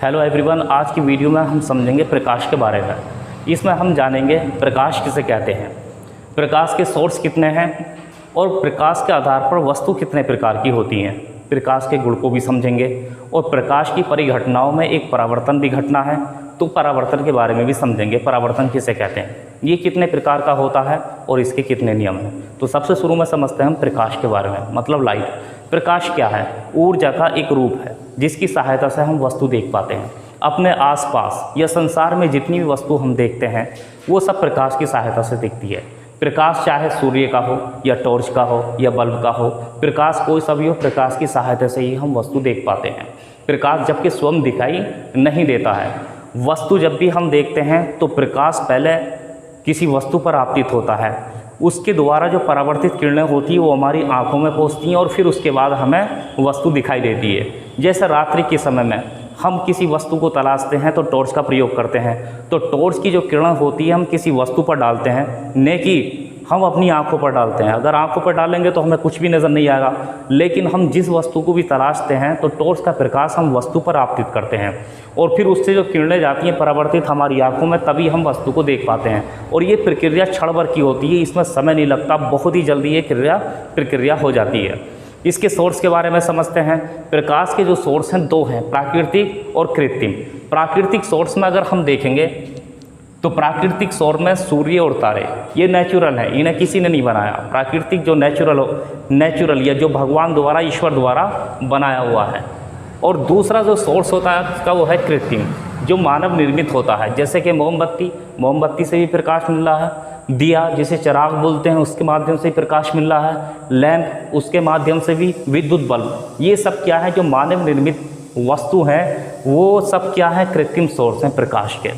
Hello everyone, आज की video में हम समझेंगे प्रकाश के बारे में। इसमें हम जानेंगे प्रकाश किसे कहते हैं, प्रकाश के सोर्स कितने हैं और प्रकाश के आधार पर वस्तु कितने प्रकार की होती हैं। प्रकाश के गुण को भी समझेंगे और प्रकाश की परिघटनाओं में एक परावर्तन भी घटना है, तो परावर्तन के बारे में भी समझेंगे। परावर्तन किसे कहते हैं, ये कितने प्रकार का होता है और इसके कितने नियम हैं। तो सबसे शुरू में समझते हैं हम प्रकाश के बारे में, मतलब लाइट। प्रकाश क्या है? ऊर्जा का एक रूप है जिसकी सहायता से हम वस्तु देख पाते हैं। अपने आसपास या संसार में जितनी भी वस्तु हम देखते हैं वो सब प्रकाश की सहायता से दिखती है। प्रकाश चाहे सूर्य का हो या टॉर्च का हो या बल्ब का हो, प्रकाश कोई सा भी हो, प्रकाश की सहायता से ही हम वस्तु देख पाते हैं। प्रकाश जबकि स्वयं दिखाई नहीं देता है। वस्तु जब भी हम देखते हैं तो प्रकाश पहले किसी वस्तु पर आपतित होता है, उसके द्वारा जो परावर्तित किरणें होती हैं वो हमारी आंखों में पहुंचती हैं और फिर उसके बाद हमें वस्तु दिखाई देती है। जैसे रात्रि के समय में हम किसी वस्तु को तलाशते हैं तो टॉर्च का प्रयोग करते हैं, तो टॉर्च की जो किरण होती है हम किसी वस्तु पर डालते हैं, न कि हम अपनी आंखों पर डालते हैं। अगर आंखों पर डालेंगे तो हमें कुछ भी नज़र नहीं आएगा, लेकिन हम जिस वस्तु को भी तलाशते हैं तो टॉर्च का प्रकाश हम वस्तु पर आपतित करते हैं और फिर उससे जो किरणें जाती हैं परावर्तित हमारी आंखों में, तभी हम वस्तु को देख पाते हैं। और ये प्रक्रिया क्षण भर की होती है, इसमें समय नहीं लगता, बहुत ही जल्दी ये प्रक्रिया हो जाती है। इसके सोर्स के बारे में समझते हैं। प्रकाश के जो सोर्स हैं दो हैं, प्राकृतिक और कृत्रिम। प्राकृतिक सोर्स में अगर हम देखेंगे तो प्राकृतिक सोर्स में सूर्य और तारे ये नेचुरल है, इन्हें किसी ने नहीं बनाया। प्राकृतिक जो नेचुरल या जो भगवान द्वारा, ईश्वर द्वारा बनाया हुआ है। और दूसरा जो सोर्स होता है उसका वो है कृत्रिम, जो मानव निर्मित होता है। जैसे कि मोमबत्ती से भी प्रकाश मिल रहा है, दिया जिसे चिराग बोलते हैं उसके माध्यम से प्रकाश मिल रहा है, लैंप उसके माध्यम से भी, विद्युत बल्ब, ये सब क्या है जो मानव निर्मित वस्तु हैं, वो सब क्या है कृत्रिम सोर्स हैं प्रकाश के।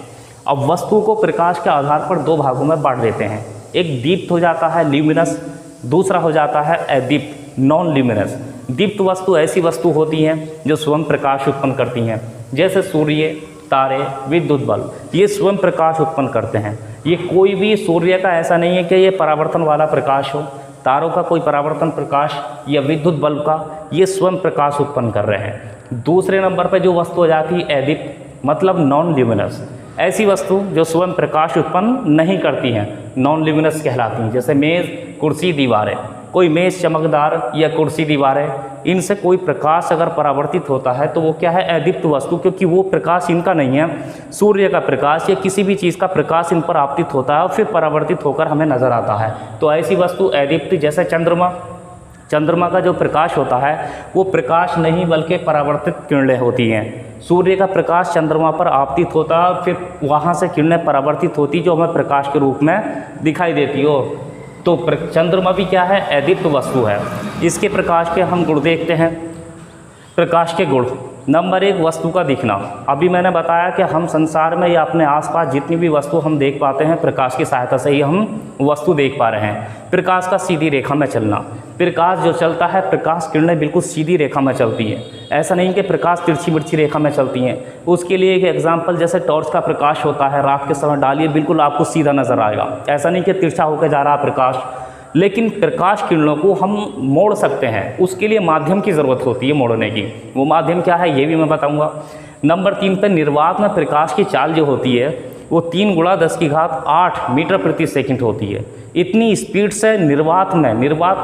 अब वस्तु को प्रकाश के आधार पर दो भागों में बांट देते हैं। एक दीप्त हो जाता है ल्यूमिनस, दूसरा हो जाता है अदीप्त नॉन ल्यूमिनस। दीप्त वस्तु ऐसी वस्तु होती हैं जो स्वयं प्रकाश उत्पन्न करती हैं, जैसे सूर्य, तारे, विद्युत बल्ब, ये स्वयं प्रकाश उत्पन्न करते हैं। ये कोई भी सूर्य का ऐसा नहीं है कि ये परावर्तन वाला प्रकाश हो, तारों का कोई परावर्तन प्रकाश या विद्युत बल्ब का, ये स्वयं प्रकाश उत्पन्न कर रहे हैं। दूसरे नंबर पर जो वस्तु हो जाती है अदीप्त, मतलब नॉन ल्यूमिनस, ऐसी वस्तु जो स्वयं प्रकाश उत्पन्न नहीं करती हैं, नॉन ल्यूमिनस कहलाती हैं। जैसे मेज़, कुर्सी, दीवारें। कोई मेज़ चमकदार या कुर्सी, दीवारें, इनसे कोई प्रकाश अगर परावर्तित होता है तो वो क्या है अदीप्त वस्तु, क्योंकि वो प्रकाश इनका नहीं है। सूर्य का प्रकाश या किसी भी चीज़ का प्रकाश इन पर आपतित होता है और फिर परावर्तित होकर हमें नज़र आता है, तो ऐसी वस्तु अदीप्त। जैसे चंद्रमा का जो प्रकाश होता है वो प्रकाश नहीं बल्कि परावर्तित किरणें होती हैं। सूर्य का प्रकाश चंद्रमा पर आपतित होता है, फिर वहाँ से किरणें परावर्तित होती जो हमें प्रकाश के रूप में दिखाई देती हो। तो चंद्रमा भी क्या है अदीप्त वस्तु है। इसके प्रकाश के हम गुण देखते हैं। प्रकाश के गुण, नंबर 1, वस्तु का दिखना। अभी मैंने बताया कि हम संसार में या अपने आसपास जितनी भी वस्तु हम देख पाते हैं प्रकाश की सहायता से ही हम वस्तु देख पा रहे हैं। प्रकाश का सीधी रेखा में चलना। प्रकाश जो चलता है, प्रकाश किरणें बिल्कुल सीधी रेखा में चलती है, ऐसा नहीं कि प्रकाश तिरछी बिरछी रेखा में चलती हैं। उसके लिए एक एग्जाम्पल, जैसे टॉर्च का प्रकाश होता है, रात के समय डालिए बिल्कुल आपको सीधा नज़र आएगा, ऐसा नहीं कि तिरछा होकर जा रहा प्रकाश। लेकिन प्रकाश किरणों को हम मोड़ सकते हैं, उसके लिए माध्यम की ज़रूरत होती है मोड़ने की। वो माध्यम क्या है ये भी मैं बताऊंगा। नंबर 3 पर निर्वात में प्रकाश की चाल जो होती है वो 3 × 10⁸ मीटर प्रति सेकंड होती है। इतनी स्पीड से निर्वात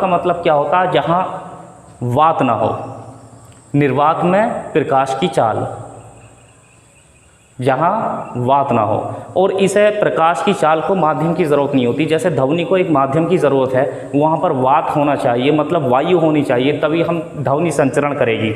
का मतलब क्या होता है, जहाँ वात ना हो, निर्वात में प्रकाश की चाल, जहाँ वात ना हो। और इसे प्रकाश की चाल को माध्यम की ज़रूरत नहीं होती। जैसे ध्वनि को एक माध्यम की ज़रूरत है, वहाँ पर वात होना चाहिए, मतलब वायु होनी चाहिए, तभी हम ध्वनि संचरण करेगी।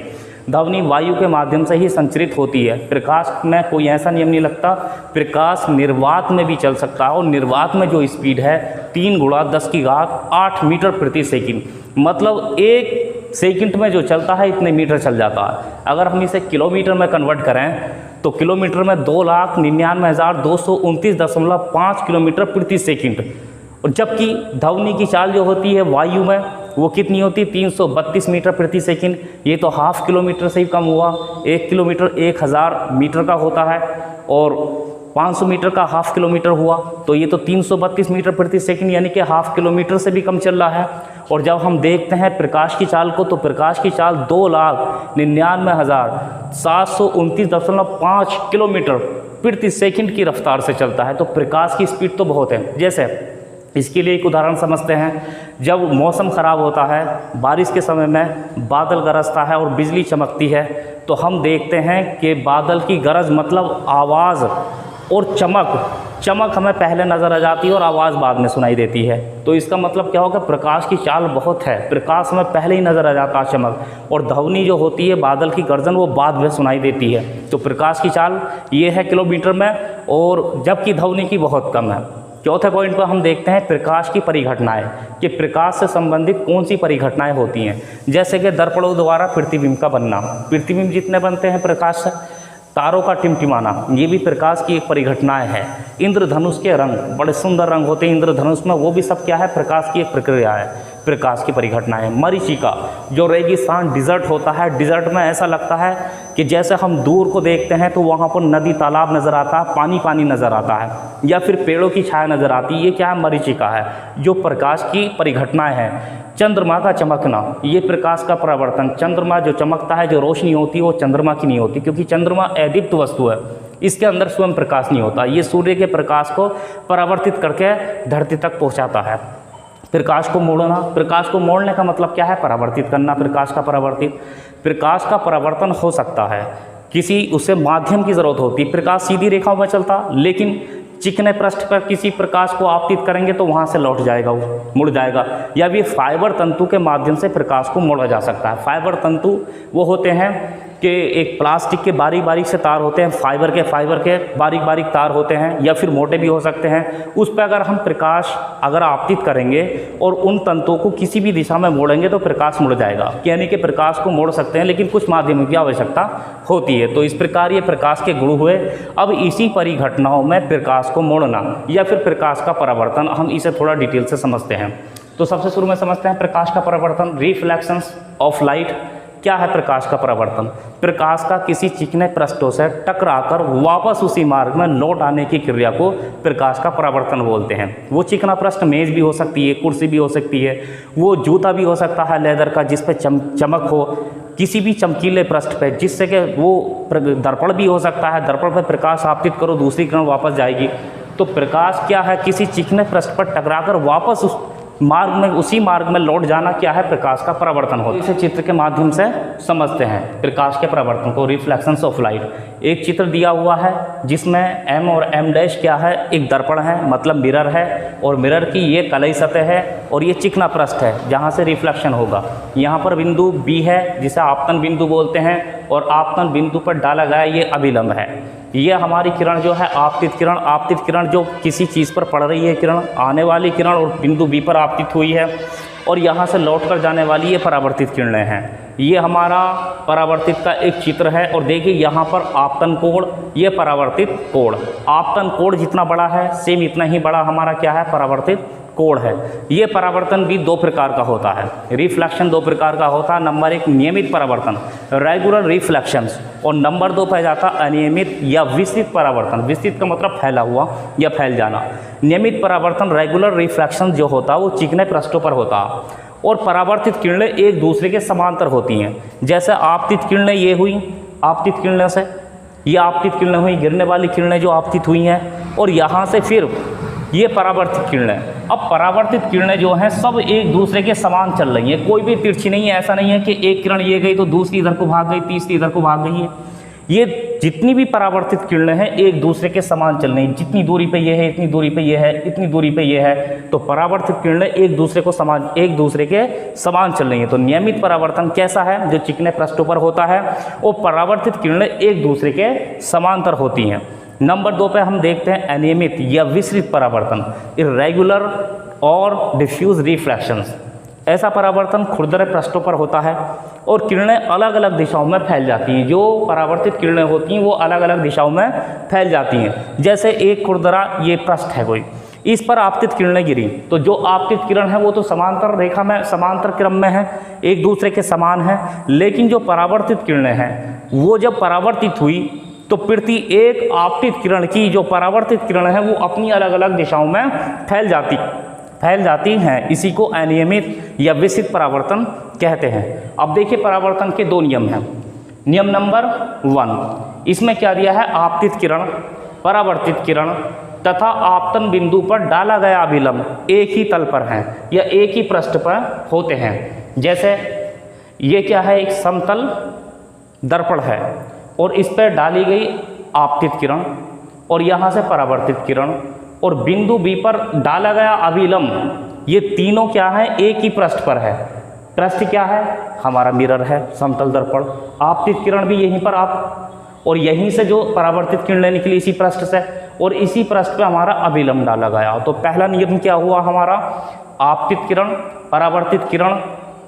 ध्वनि वायु के माध्यम से ही संचरित होती है। प्रकाश में कोई ऐसा नियम नहीं लगता, प्रकाश निर्वात में भी चल सकता है। और निर्वात में जो स्पीड है 3 × 10⁸ मीटर प्रति सेकंड, मतलब 1 सेकंड में जो चलता है इतने मीटर चल जाता है। अगर हम इसे किलोमीटर में कन्वर्ट करें तो किलोमीटर में 2,99,229.5 किलोमीटर प्रति सेकंड। और जबकि ध्वनि की चाल जो होती है वायु में वो कितनी होती है, 332 मीटर प्रति सेकंड। ये तो हाफ किलोमीटर से ही कम हुआ। 1 किलोमीटर 1000 मीटर का होता है और 500 मीटर का हाफ किलोमीटर हुआ, तो ये तो 332 मीटर प्रति सेकंड यानी कि हाफ किलोमीटर से भी कम चल रहा है। और जब हम देखते हैं प्रकाश की चाल को, तो प्रकाश की चाल 2,99,729.5 किलोमीटर प्रति सेकंड की रफ्तार से चलता है। तो प्रकाश की स्पीड तो बहुत है। जैसे इसके लिए एक उदाहरण समझते हैं। जब मौसम ख़राब होता है, बारिश के समय में बादल गरजता है और बिजली चमकती है, तो हम देखते हैं कि बादल की गरज मतलब आवाज़ और चमक हमें पहले नज़र आ जाती है और आवाज़ बाद में सुनाई देती है। तो इसका मतलब क्या होगा, प्रकाश की चाल बहुत है, प्रकाश हमें पहले ही नज़र आ जाता है चमक, और ध्वनि जो होती है बादल की गर्जन वो बाद में सुनाई देती है। तो प्रकाश की चाल ये है किलोमीटर में, और जबकि ध्वनि की बहुत कम है। चौथे पॉइंट पर हम देखते हैं प्रकाश की परिघटनाएं, कि प्रकाश से संबंधित कौन सी परिघटनाएं होती हैं। जैसे कि दर्पणों द्वारा प्रतिबिंब का बनना, प्रतिबिंब जितने बनते हैं प्रकाश से, तारों का टिमटिमाना, ये भी प्रकाश की एक परिघटनाएं है। इंद्रधनुष के रंग, बड़े सुंदर रंग होते हैं इंद्रधनुष में, वो भी सब क्या है, प्रकाश की एक प्रक्रिया है, प्रकाश की परिघटनाएं। मरीचिका, जो रेगिस्तान डिज़र्ट होता है, डिज़र्ट में ऐसा लगता है कि जैसे हम दूर को देखते हैं तो वहाँ पर नदी तालाब नज़र आता है, पानी पानी नज़र आता है, या फिर पेड़ों की छाया नज़र आती है। ये क्या है, मरीचिका है, जो प्रकाश की परिघटनाएं हैं। चंद्रमा का चमकना, ये प्रकाश का परावर्तन। चंद्रमा जो चमकता है, जो रोशनी होती है वो चंद्रमा की नहीं होती, क्योंकि चंद्रमा अदीप्त वस्तु है, इसके अंदर स्वयं प्रकाश नहीं होता। ये सूर्य के प्रकाश को परावर्तित करके धरती तक पहुंचाता है। प्रकाश को मोड़ना, प्रकाश को मोड़ने का मतलब क्या है, परावर्तित करना। प्रकाश का परावर्तित, प्रकाश का परावर्तन हो सकता है, किसी उसे माध्यम की ज़रूरत होती है। प्रकाश सीधी रेखाओं में चलता, लेकिन चिकने पृष्ठ पर किसी प्रकाश को आपतित करेंगे तो वहाँ से लौट जाएगा, वो मुड़ जाएगा। या भी फाइबर तंतु के माध्यम से प्रकाश को मोड़ा जा सकता है। फाइबर तंतु वो होते हैं कि एक प्लास्टिक के बारीक बारीक से तार होते हैं, फाइबर के बारीक बारीक तार होते हैं, या फिर मोटे भी हो सकते हैं। उस पर अगर हम प्रकाश अगर आपतित करेंगे और उन तंतुओं को किसी भी दिशा में मोड़ेंगे तो प्रकाश मुड़ जाएगा। यानी कि प्रकाश को मोड़ सकते हैं, लेकिन कुछ माध्यमों की आवश्यकता होती है। तो इस प्रकार ये प्रकाश के गुण हुए। अब इसी परिघटनाओं में प्रकाश को मोड़ना या फिर प्रकाश का परावर्तन, हम इसे थोड़ा डिटेल से समझते हैं। तो सबसे शुरू में समझते हैं प्रकाश का परावर्तन, रिफ्लेक्शंस ऑफ लाइट। क्या है प्रकाश का परावर्तन? प्रकाश का किसी चिकने पृष्ठों से टकराकर वापस उसी मार्ग में लौट आने की क्रिया को प्रकाश का परावर्तन बोलते हैं। वो चिकना पृष्ठ मेज भी हो सकती है, कुर्सी भी हो सकती है, वो जूता भी हो सकता है लेदर का जिस पे चमक हो, किसी भी चमकीले पृष्ठ पे, जिससे कि वो दर्पण भी हो सकता है, दर्पण पर प्रकाश आपतित करो, दूसरी किरण वापस जाएगी। तो प्रकाश क्या है, किसी चिकने पृष्ठ पर टकराकर वापस उस मार्ग में, उसी मार्ग में लौट जाना, क्या है, प्रकाश का परावर्तन होता है। इसे चित्र के माध्यम से समझते हैं प्रकाश के परावर्तन को, रिफ्लेक्शंस ऑफ लाइट। एक चित्र दिया हुआ है जिसमें m और m डैश क्या है, एक दर्पण है, मतलब मिरर है, और मिरर की ये कलई सतह है और ये चिकना पृष्ठ है जहाँ से रिफ्लेक्शन होगा। यहाँ पर बिंदु B है जिसे आपतन बिंदु बोलते हैं, और आपतन बिंदु पर डाला गया ये अभिलंब है। ये हमारी किरण जो है आपतित किरण जो किसी चीज़ पर पड़ रही है किरण, आने वाली किरण और बिंदु B पर आपतित हुई है, और यहाँ से लौट कर जाने वाली ये परावर्तित किरणें हैं। ये हमारा परावर्तित का एक चित्र है। और देखिए यहाँ पर आपतन कोण, ये परावर्तित कोण। आपतन कोण जितना बड़ा है सेम इतना ही बड़ा हमारा क्या है, परावर्तित कोण है। ये परावर्तन भी दो प्रकार का होता है, रिफ्लेक्शन दो प्रकार का होता है। नंबर एक नियमित परावर्तन, रेगुलर रिफ्लेक्शंस, और नंबर दो पे जाता अनियमित या विस्तृत परावर्तन। विस्तृत का मतलब फैला हुआ या फैल जाना। नियमित परावर्तन, रेगुलर रिफ्लेक्शन जो होता है वो चिकने पृष्ठों पर होता है, और परावर्तित किरणें एक दूसरे के समांतर होती हैं। जैसे आपतित किरणें ये हुई, आपतित किरणें से ये आपतित किरणें हुई, गिरने वाली किरणें जो आपतित हुई हैं, और यहाँ से फिर ये परावर्तित किरणें। अब परावर्तित किरणें जो हैं सब एक दूसरे के समान चल रही हैं, कोई भी तिरछी नहीं है। ऐसा नहीं है कि एक किरण ये गई तो दूसरी इधर को भाग गई, तीसरी इधर को भाग गई है। ये जितनी भी परावर्तित किरणें हैं एक दूसरे के समान चल रही हैं। जितनी दूरी पे ये है, इतनी दूरी पे ये है, इतनी दूरी पे ये है। तो परावर्तित किरणें एक दूसरे के समान चल रही हैं। तो नियमित परावर्तन कैसा है, जो चिकने पृष्ठों पर होता है, और परावर्तित किरणें एक दूसरे के समांतर होती हैं। नंबर दो पे हम देखते हैं अनियमित या विस्तृत परावर्तन, इर्रेगुलर और डिफ्यूज रिफ्लेक्शंस। ऐसा परावर्तन खुरदरे पृष्ठों पर होता है और किरणें अलग अलग दिशाओं में फैल जाती हैं। जो परावर्तित किरणें होती हैं वो अलग अलग दिशाओं में फैल जाती हैं। जैसे एक खुरदरा ये पृष्ठ है कोई, इस पर आपतित किरणें गिरी, तो जो आपतित किरण है वो तो समांतर रेखा में, समांतर क्रम में है, एक दूसरे के समान है। लेकिन जो परावर्तित किरणें हैं वो जब परावर्तित हुई तो प्रति एक आपतित किरण की जो परावर्तित किरण है वो अपनी अलग अलग दिशाओं में फैल फैल जाती हैं, इसी को अनियमित या विसित परावर्तन कहते हैं। अब देखिए परावर्तन के दो नियम हैं। नियम नंबर 1, इसमें क्या दिया है, आपतित किरण, परावर्तित किरण तथा आपतन बिंदु पर डाला गया अभिलंब एक ही तल पर हैं या एक ही पृष्ठ पर होते हैं। जैसे ये क्या है, एक समतल दर्पण है और इस पर डाली गई आपतित किरण और यहाँ से परावर्तित किरण और बिंदु बी पर डाला गया अभिलंब, ये तीनों क्या है, एक ही पृष्ठ पर है। पृष्ठ क्या है, हमारा मिरर है, समतल दर्पण। आपतित किरण भी यहीं पर और यहीं से जो परावर्तित किरणें निकली इसी पृष्ठ से, और इसी पृष्ठ पे हमारा अभिलंब डाला गया। तो पहला नियम क्या हुआ हमारा, आपतित किरण, परावर्तित किरण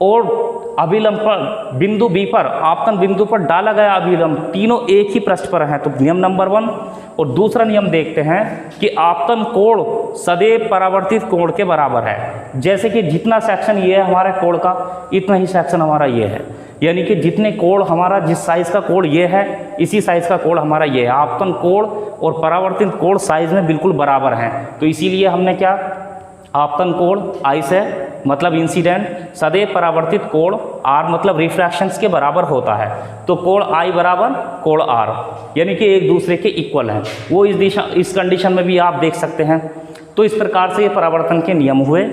और अभिलंब पर बिंदु बी पर, आपतन बिंदु पर डाला गया अभिलंब, तीनों एक ही पृष्ठ पर हैं। तो नियम नंबर 1। और दूसरा नियम देखते हैं कि आपतन कोण सदैव परावर्तित कोण के बराबर है। जैसे कि जितना सेक्शन ये है हमारे कोण का, इतना ही सेक्शन हमारा ये है, यानी कि जितने कोण हमारा, जिस साइज़ का कोण ये है, इसी साइज़ का कोण हमारा ये है। आपतन कोण और परावर्तित कोण साइज़ में बिल्कुल बराबर हैं। तो इसीलिए हमने क्या, आपतन कोण आई से मतलब इंसिडेंट, सदैव परावर्तित कोण आर मतलब रिफ्रैक्शंस के बराबर होता है। तो कोण आई बराबर कोण आर, यानी कि एक दूसरे के इक्वल हैं। वो इस कंडीशन में भी आप देख सकते हैं। तो इस प्रकार से ये परावर्तन के नियम हुए।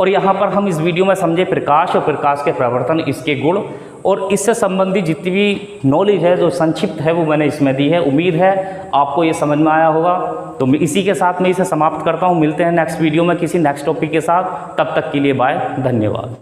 और यहाँ पर हम इस वीडियो में समझे प्रकाश और प्रकाश के परावर्तन, इसके गुण और इससे संबंधित जितनी भी नॉलेज है जो संक्षिप्त है वो मैंने इसमें दी है। उम्मीद है आपको ये समझ में आया होगा। तो इसी के साथ मैं इसे समाप्त करता हूँ। मिलते हैं नेक्स्ट वीडियो में किसी नेक्स्ट टॉपिक के साथ। तब तक के लिए बाय, धन्यवाद।